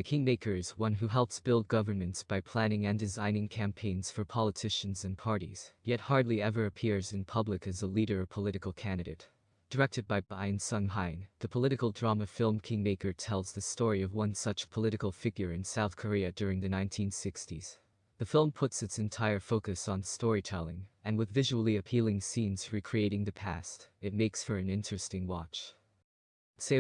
The Kingmaker is one who helps build governments by planning and designing campaigns for politicians and parties, yet hardly ever appears in public as a leader or political candidate. Directed by Bain Sung-hein, the political drama film Kingmaker tells the story of one such political figure in South Korea during the 1960s. The film puts its entire focus on storytelling, and with visually appealing scenes recreating the past, it makes for an interesting watch.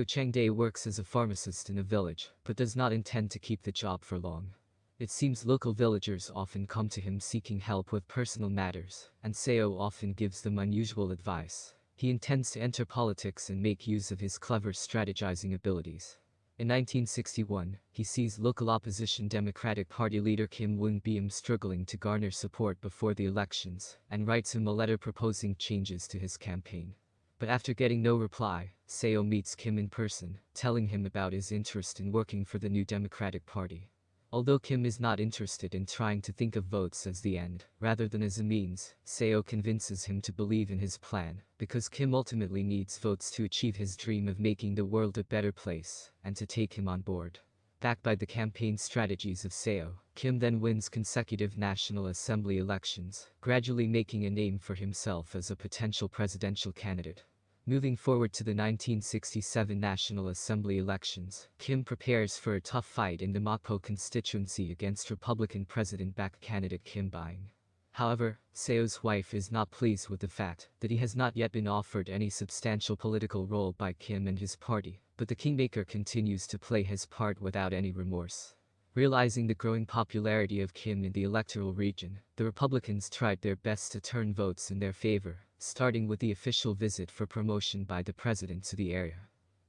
Chang-dae works as a pharmacist in a village, but does not intend to keep the job for long. It seems local villagers often come to him seeking help with personal matters, and Seo often gives them unusual advice. He intends to enter politics and make use of his clever strategizing abilities. In 1961, he sees local opposition Democratic Party leader Kim Woon-beom struggling to garner support before the elections, and writes him a letter proposing changes to his campaign. But after getting no reply, Seo meets Kim in person, telling him about his interest in working for the new Democratic Party. Although Kim is not interested in trying to think of votes as the end, rather than as a means, Seo convinces him to believe in his plan, because Kim ultimately needs votes to achieve his dream of making the world a better place, and to take him on board. Backed by the campaign strategies of Seo, Kim then wins consecutive National Assembly elections, gradually making a name for himself as a potential presidential candidate. Moving forward to the 1967 National Assembly elections, Kim prepares for a tough fight in the Mokpo constituency against Republican president-backed candidate Kim Baing. However, Seo's wife is not pleased with the fact that he has not yet been offered any substantial political role by Kim and his party, but the Kingmaker continues to play his part without any remorse. Realizing the growing popularity of Kim in the electoral region, the Republicans tried their best to turn votes in their favor, starting with the official visit for promotion by the president to the area.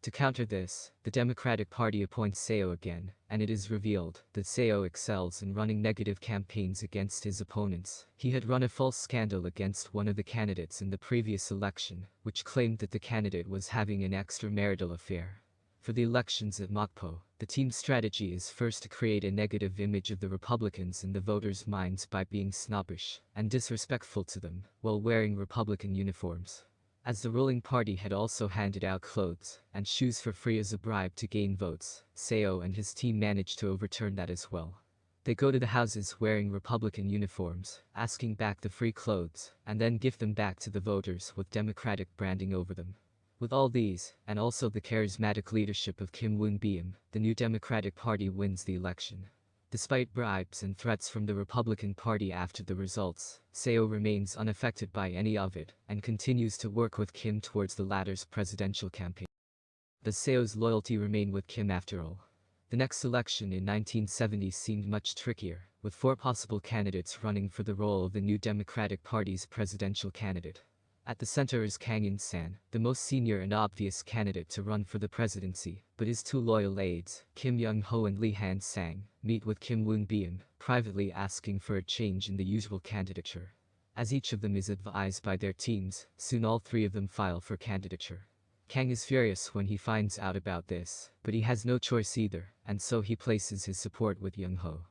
To counter this, the Democratic Party appoints Seo again, and it is revealed that Seo excels in running negative campaigns against his opponents. He had run a false scandal against one of the candidates in the previous election, which claimed that the candidate was having an extramarital affair. For the elections at Mokpo, the team's strategy is first to create a negative image of the Republicans in the voters' minds by being snobbish and disrespectful to them, while wearing Republican uniforms. As the ruling party had also handed out clothes and shoes for free as a bribe to gain votes, Seo and his team managed to overturn that as well. They go to the houses wearing Republican uniforms, asking back the free clothes, and then give them back to the voters with Democratic branding over them. With all these, and also the charismatic leadership of Kim Woon-beom, the new Democratic Party wins the election. Despite bribes and threats from the Republican Party after the results, Seo remains unaffected by any of it, and continues to work with Kim towards the latter's presidential campaign. Does Seo's loyalty remain with Kim after all? The next election in 1970 seemed much trickier, with 4 possible candidates running for the role of the new Democratic Party's presidential candidate. At the center is Kang In-san, the most senior and obvious candidate to run for the presidency, but his 2 loyal aides, Kim Young-ho and Lee Han-sang, meet with Kim Woon-beom, privately asking for a change in the usual candidature. As each of them is advised by their teams, soon all 3 of them file for candidature. Kang is furious when he finds out about this, but he has no choice either, and so he places his support with Young-ho.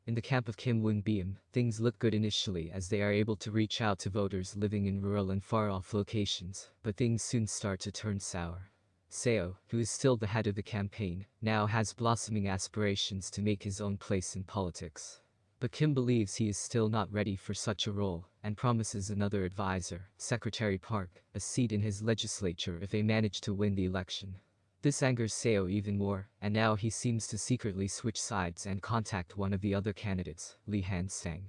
In the camp of Kim Woon-beom, things look good initially as they are able to reach out to voters living in rural and far-off locations, but things soon start to turn sour. Seo, who is still the head of the campaign, now has blossoming aspirations to make his own place in politics. But Kim believes he is still not ready for such a role, and promises another advisor, Secretary Park, a seat in his legislature if they manage to win the election. This angers Seo even more, and now he seems to secretly switch sides and contact one of the other candidates, Lee Han-sang.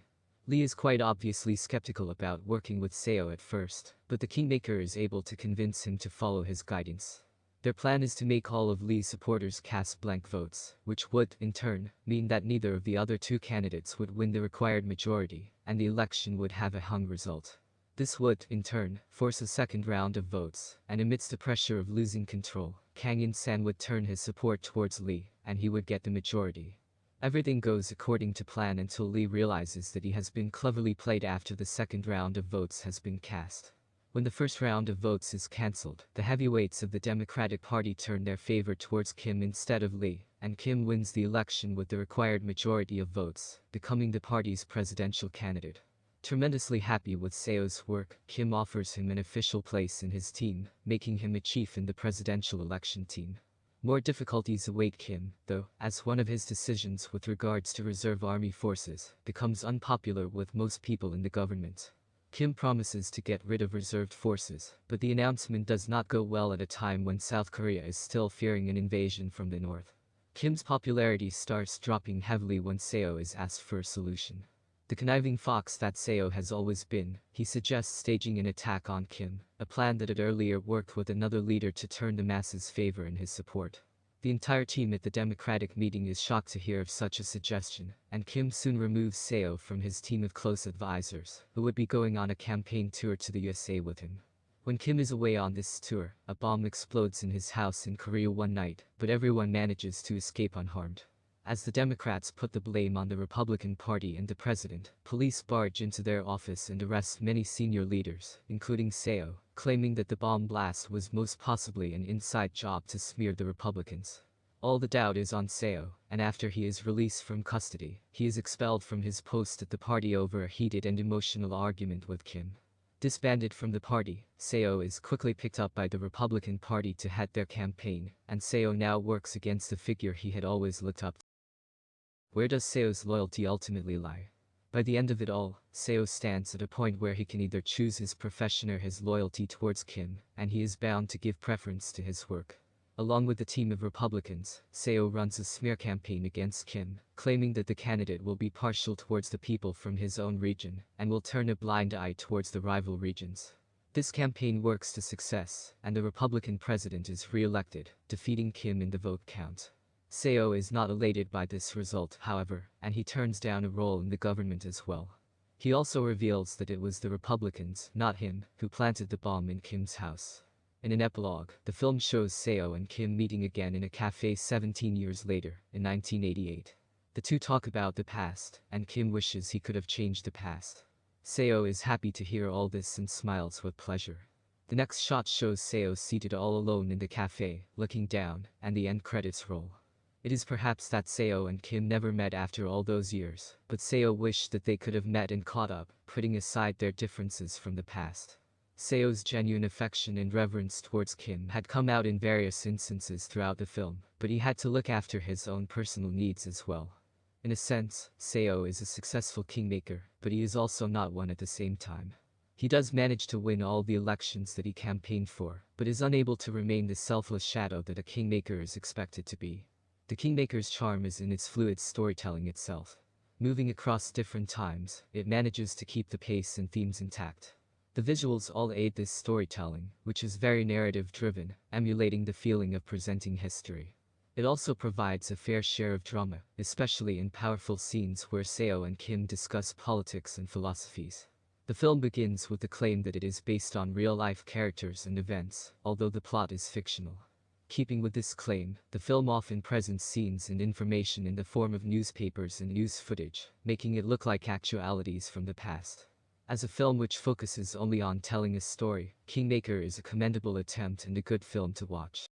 Lee is quite obviously skeptical about working with Seo at first, but the Kingmaker is able to convince him to follow his guidance. Their plan is to make all of Lee's supporters cast blank votes, which would, in turn, mean that neither of the other 2 candidates would win the required majority, and the election would have a hung result. This would, in turn, force a second round of votes, and amidst the pressure of losing control, Kang In-san would turn his support towards Lee, and he would get the majority. Everything goes according to plan until Lee realizes that he has been cleverly played after the second round of votes has been cast. When the first round of votes is cancelled, the heavyweights of the Democratic Party turn their favor towards Kim instead of Lee, and Kim wins the election with the required majority of votes, becoming the party's presidential candidate. Tremendously happy with Seo's work, Kim offers him an official place in his team, making him a chief in the presidential election team. More difficulties await Kim, though, as one of his decisions with regards to reserve army forces becomes unpopular with most people in the government. Kim promises to get rid of reserved forces, but the announcement does not go well at a time when South Korea is still fearing an invasion from the north. Kim's popularity starts dropping heavily when Seo is asked for a solution. The conniving fox that Seo has always been, he suggests staging an attack on Kim, a plan that had earlier worked with another leader to turn the masses' favor in his support. The entire team at the Democratic meeting is shocked to hear of such a suggestion, and Kim soon removes Seo from his team of close advisors, who would be going on a campaign tour to the USA with him. When Kim is away on this tour, a bomb explodes in his house in Korea one night, but everyone manages to escape unharmed. As the Democrats put the blame on the Republican Party and the president, police barge into their office and arrest many senior leaders, including Seo, claiming that the bomb blast was most possibly an inside job to smear the Republicans. All the doubt is on Seo, and after he is released from custody, he is expelled from his post at the party over a heated and emotional argument with Kim. Disbanded from the party, Seo is quickly picked up by the Republican Party to head their campaign, and Seo now works against the figure he had always looked up to. Where does Seo's loyalty ultimately lie? By the end of it all, Seo stands at a point where he can either choose his profession or his loyalty towards Kim, and he is bound to give preference to his work. Along with a team of Republicans, Seo runs a smear campaign against Kim, claiming that the candidate will be partial towards the people from his own region, and will turn a blind eye towards the rival regions. This campaign works to success, and the Republican president is re-elected, defeating Kim in the vote count. Seo is not elated by this result, however, and he turns down a role in the government as well. He also reveals that it was the Republicans, not him, who planted the bomb in Kim's house. In an epilogue, the film shows Seo and Kim meeting again in a cafe 17 years later, in 1988. The two talk about the past, and Kim wishes he could have changed the past. Seo is happy to hear all this and smiles with pleasure. The next shot shows Seo seated all alone in the cafe, looking down, and the end credits roll. It is perhaps that Seo and Kim never met after all those years, but Seo wished that they could have met and caught up, putting aside their differences from the past. Seo's genuine affection and reverence towards Kim had come out in various instances throughout the film, but he had to look after his own personal needs as well. In a sense, Seo is a successful kingmaker, but he is also not one at the same time. He does manage to win all the elections that he campaigned for, but is unable to remain the selfless shadow that a kingmaker is expected to be. The Kingmaker's charm is in its fluid storytelling itself. Moving across different times, it manages to keep the pace and themes intact. The visuals all aid this storytelling, which is very narrative-driven, emulating the feeling of presenting history. It also provides a fair share of drama, especially in powerful scenes where Seo and Kim discuss politics and philosophies. The film begins with the claim that it is based on real-life characters and events, although the plot is fictional. Keeping with this claim, the film often presents scenes and information in the form of newspapers and news footage, making it look like actualities from the past. As a film which focuses only on telling a story, Kingmaker is a commendable attempt and a good film to watch.